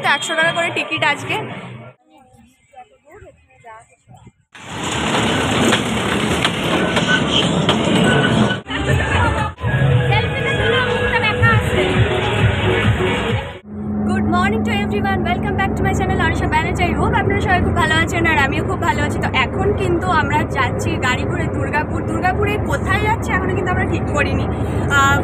তো 100 টাকা করে টিকিট আজকে। Good morning to everyone, welcome back to my channel Anusha Banerjee. I hope আপনারা সবাই খুব ভালো আছেন আর আমিও খুব ভালো আছি। তো এখন কিন্তু আমরা যাচ্ছি গাড়ি করে দুর্গাপুরে কোথায় যাচ্ছি এখনো কিন্তু আমরা ঠিক করিনি।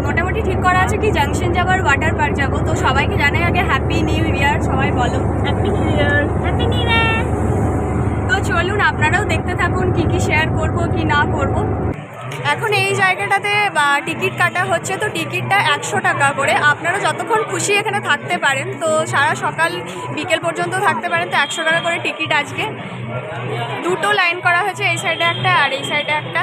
মোটামুটি ঠিক করা আছে কি জাংশন যাবার, ওয়াটার পার্ক যাবো। তো সবাইকে জানাই আগে হ্যাপি নিউ ইয়ার। সবাই বলো happy new year. Happy new year. তো চলুন আপনারাও দেখতে থাকুন কি কি শেয়ার করব কি না করব। এখন এই জায়গাটাতে টিকিট কাটা হচ্ছে, তো টিকিটটা 100 টাকা করে। আপনারা যতক্ষণ খুশি এখানে থাকতে পারেন, তো সারা সকাল বিকেল পর্যন্ত থাকতে পারেন। তো 100 টাকা করে টিকিট আজকে। দুটো লাইন করা হয়েছে, এই সাইডে একটা আর এই সাইডে একটা।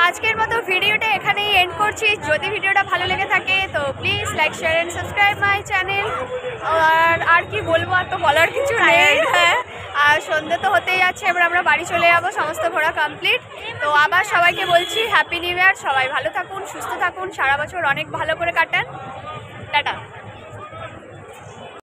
আজকের মতো ভিডিওটা এখানেই এন্ড করছি। যদি ভিডিওটা ভালো লেগে থাকে তো please like share and subscribe my channel. আর কি বলবো, আর তো বলার কিছু নেই। হ্যাঁ, আর সন্ধ্যে তো হতেই যাচ্ছে, এবার আমরা বাড়ি চলে যাবো, সমস্ত ঘোরা কমপ্লিট। তো আবার সবাইকে বলছি হ্যাপি নিউ ইয়ার। সবাই ভালো থাকুন, সুস্থ থাকুন, সারা বছর অনেক ভালো করে কাটান। টাটা।